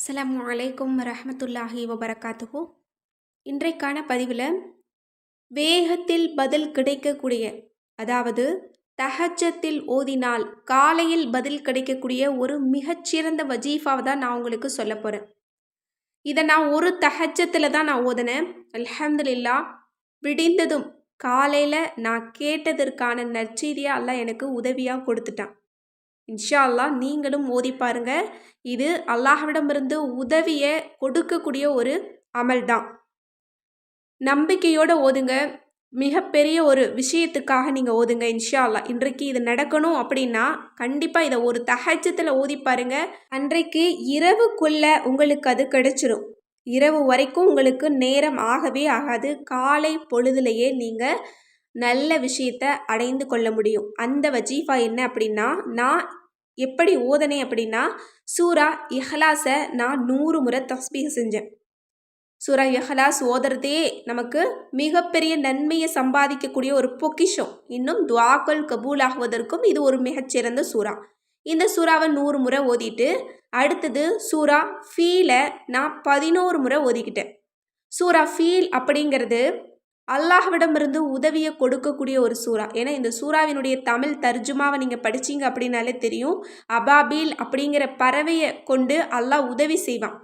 அஸ்ஸலாமு அலைக்கும் வரஹ்மத்துல்லாஹி வபரகாத்துஹு. இன்றைக்கான பதிவில் வேகத்தில் பதில் கிடைக்கக்கூடிய, அதாவது தஹஜ்ஜத்தில் ஓதினால் காலையில் பதில் கிடைக்கக்கூடிய ஒரு மிகச்சிறந்த வஜீஃபாவை தான் நான் உங்களுக்கு சொல்ல போகிறேன். இதை நான் ஒரு தஹஜ்ஜத்தில் தான் நான் ஓதினேன். அல்ஹம்துலில்லாஹ், விடிந்ததும் காலையில் நான் கேட்டதற்கான நற்செய்தியை அல்லாஹ் எனக்கு உதவியாக கொடுத்துட்டான். இன்ஷா அல்லாஹ் நீங்களும் ஓதி பாருங்க. இது அல்லாஹ்விடமிருந்து உதவியை கொடுக்கக்கூடிய ஒரு அமல் தான். நம்பிக்கையோடு ஓதுங்க. மிகப்பெரிய ஒரு விஷயத்துக்காக நீங்கள் ஓதுங்க. இன்ஷா அல்லாஹ் இன்றைக்கு இது நடக்கணும் அப்படின்னா கண்டிப்பாக இதை ஒரு தஹஜ்ஜத்தில் ஓதி பாருங்க. அன்றைக்கு இரவுக்குள்ள உங்களுக்கு அது கிடைச்சிரும். இரவு வரைக்கும் உங்களுக்கு நேரம் ஆகவே ஆகாது. காலை பொழுதுலையே நீங்கள் நல்ல விஷயத்தை அடைந்து கொள்ள முடியும். அந்த வஜீஃபா என்ன அப்படின்னா, நான் எப்படி ஓதனே அப்படின்னா, சூரா இஹ்லாஸை நான் 100 முறை தஸ்பீஹ் செஞ்சேன். சூரா இஹ்லாஸ் ஓதுறதே நமக்கு மிகப்பெரிய நன்மையை சம்பாதிக்கக்கூடிய ஒரு பொக்கிஷம். இன்னும் துஆக்கள் கபூல் ஆகுவதற்கும் இது ஒரு மிகச்சிறந்த சூறா. இந்த சூறாவை 100 முறை ஓதிட்டு, அடுத்தது சூரா ஃபீலை நான் 11 முறை ஓதிக்கிட்டேன். சூரா ஃபீல் அப்படிங்கிறது அல்லாஹ்விடமிருந்து உதவியை கொடுக்கக்கூடிய ஒரு சூறா. ஏன்னா இந்த சூறாவினுடைய தமிழ் தர்ஜுமாவை நீங்கள் படிச்சீங்க அப்படின்னாலே தெரியும். அபாபீல் அப்படிங்கிற பறவையை கொண்டு அல்லாஹ் உதவி செய்வான்.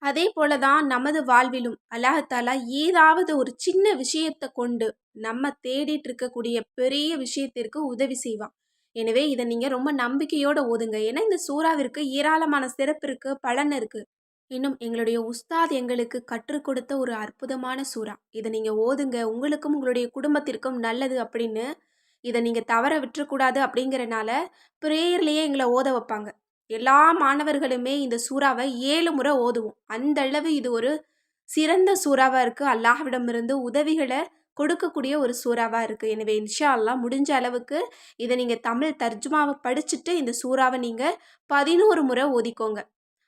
அதே போல தான் நமது வாழ்விலும் அல்லாஹ்தாலா ஏதாவது ஒரு சின்ன விஷயத்தை கொண்டு நம்ம தேடிட்டு இருக்கக்கூடிய பெரிய விஷயத்திற்கு உதவி செய்வான். எனவே இதை நீங்கள் ரொம்ப நம்பிக்கையோடு ஓதுங்க. ஏன்னா இந்த சூறாவிற்கு ஏராளமான சிறப்பு இருக்குது, பலன் இருக்குது. இன்னும் எங்களுடைய உஸ்தாத் எங்களுக்கு கற்றுக் கொடுத்த ஒரு அற்புதமான சூறா. இதை நீங்கள் ஓதுங்க, உங்களுக்கும் உங்களுடைய குடும்பத்திற்கும் நல்லது அப்படின்னு. இதை நீங்கள் தவற விட்டுறக்கூடாது அப்படிங்கிறனால ப்ரேயர்லேயே எங்களை ஓத வைப்பாங்க. எல்லா மாணவர்களுமே இந்த சூறாவை 7 முறை ஓதுவோம். அந்த அளவு இது ஒரு சிறந்த சூறாவாக இருக்குது. அல்லாஹ்விடமிருந்து உதவிகளை கொடுக்கக்கூடிய ஒரு சூறாவாக இருக்குது. எனவே இன்ஷா அல்லாஹ் முடிஞ்ச அளவுக்கு இதை நீங்கள் தமிழ் தர்ஜுமாவை படிச்சுட்டு இந்த சூறாவை நீங்கள் 11 முறை ஓதிக்கோங்க.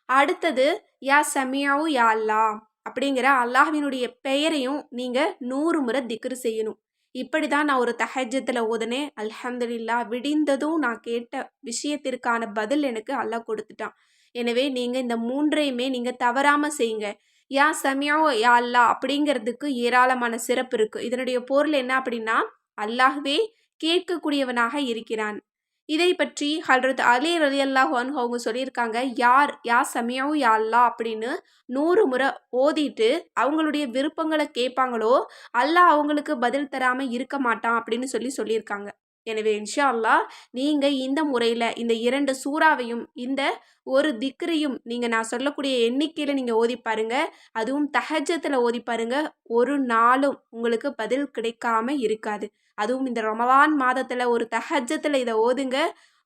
அடுத்தது யா சமியாவு யா அல்லா அப்படிங்கிற அல்லாஹ்வினுடைய பெயரையும் நீங்கள் 100 முறை திக்ரு செய்யணும். இப்படி தான் நான் ஒரு தஹஜ்ஜத்தில் ஓதுனேன். அல்ஹம்துலில்லாஹ், விடிந்ததும் நான் கேட்ட விஷயத்திற்கான பதில் எனக்கு அல்லாஹ் கொடுத்துட்டான். எனவே நீங்கள் இந்த 3ஐயுமே நீங்கள் தவறாமல் செய்யுங்க. யா சமியாவு யா அல்லா அப்படிங்கிறதுக்கு ஏராளமான சிறப்பு இருக்குது. இதனுடைய பொருள் என்ன அப்படின்னா, அல்லாஹ்வே கேட்கக்கூடியவனாக இருக்கிறான். இதை பற்றி ஹல்ரத் அலி ரலியல்லாஹு அன்ஹு அவங்க சொல்லியிருக்காங்க, யார் யா சமியாவு யா அல்லாஹ் அப்படின்னு 100 முறை ஓதிட்டு அவங்களுடைய விருப்பங்களை கேட்பாங்களோ, அல்லாஹ் அவங்களுக்கு பதில் தராமல் இருக்க மாட்டான் அப்படின்னு சொல்லியிருக்காங்க. எனவே இன்ஷா அல்லாஹ் நீங்கள் இந்த முறையில் இந்த 2 சூறாவையும் இந்த ஒரு திக்ரையும் நீங்கள் நான் சொல்லக்கூடிய எண்ணிக்கையில் நீங்கள் ஓதி பாருங்க. அதுவும் தஹஜ்ஜத்தில் ஓதி பாருங்க. ஒரு நாளும் உங்களுக்கு பதில் கிடைக்காம இருக்காது. அதுவும் இந்த ரமலான் மாதத்தில் ஒரு தஹஜ்ஜத்தில் இதை ஓதுங்க.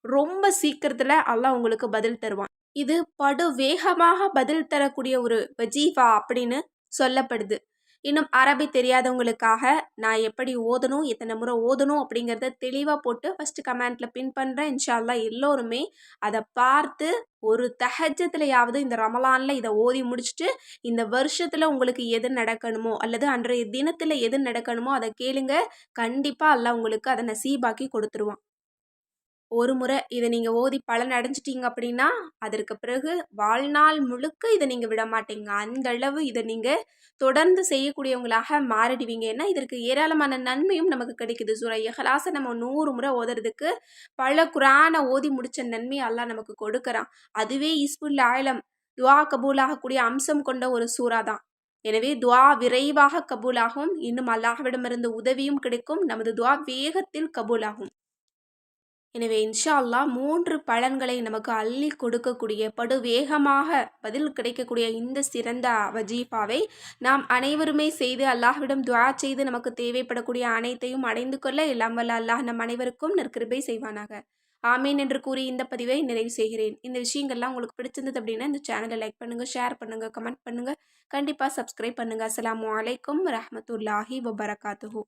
ரொம்ப சீக்கிரத்தில் அல்லாஹ் உங்களுக்கு பதில் தருவான். இது படு வேகமாக பதில் தரக்கூடிய ஒரு வஜீஃபா அப்படின்னு சொல்லப்படுது. இன்னும் அரபி தெரியாதவங்களுக்காக நான் எப்படி ஓதணும், எத்தனை முறை ஓதணும் அப்படிங்கிறத தெளிவாக போட்டு ஃபஸ்ட்டு கமெண்ட்டில் பின் பண்ணுறேன். இன்ஷா அல்லாஹ் எல்லோருமே அதை பார்த்து ஒரு தஹஜ்ஜத்துலையாவது இந்த ரமலானில் இதை ஓதி முடிச்சுட்டு இந்த வருஷத்தில் உங்களுக்கு எது நடக்கணுமோ அல்லது அன்றைய தினத்தில் எது நடக்கணுமோ அதை கேளுங்க. கண்டிப்பாக அல்லாஹ் உங்களுக்கு அதை நசீபாக்கி கொடுத்துருவான். ஒரு முறை இதை நீங்கள் ஓதி பலன் அடைஞ்சிட்டீங்க அப்படின்னா அதற்கு பிறகு வாழ்நாள் முழுக்க இதை நீங்கள் விட மாட்டீங்க. அந்த அளவு இதை நீங்கள் தொடர்ந்து செய்யக்கூடியவங்களாக மாறிடுவீங்க. ஏன்னா இதற்கு ஏராளமான நன்மையும் நமக்கு கிடைக்குது. சூரா இஹ்லாஸை நம்ம 100 முறை ஓதுறதுக்கு பல குரானை ஓதி முடித்த நன்மை அல்லாஹ் நமக்கு கொடுக்குறான். அதுவே இஸ்புல் ஆலம் துவா கபூலாகக்கூடிய அம்சம் கொண்ட ஒரு சூறா தான். எனவே துவா விரைவாக கபூலாகும். இன்னும் அல்லாஹ்விடமிருந்து உதவியும் கிடைக்கும். நமது துவா வேகத்தில் கபூலாகும். எனவே இன்ஷா அல்லாஹ் 3 பலன்களை நமக்கு அள்ளி கொடுக்கக்கூடிய படு வேகமாக பதில் கிடைக்கக்கூடிய இந்த சிறந்த வஜீஃபாவை நாம் அனைவருமே செய்து அல்லாஹ்விடம் துஆ செய்து நமக்கு தேவைப்படக்கூடிய அனைத்தையும் அடைந்து கொள்ள எல்லாம் வல்ல அல்லாஹ் நம் அனைவருக்கும் நற்கிருபை செய்வானாக. ஆமீன் என்று கூறி இந்த பதிவை நிறைவு செய்கிறேன். இந்த விஷயங்கள்லாம் உங்களுக்கு பிடிச்சிருந்தது அப்படின்னா இந்த சேனலை லைக் பண்ணுங்கள், ஷேர் பண்ணுங்கள், கமெண்ட் பண்ணுங்கள், கண்டிப்பாக சப்ஸ்கிரைப் பண்ணுங்கள். அஸ்ஸலாமு அலைக்கும் வரஹ்மத்துல்லாஹி வபரகாத்துஹு.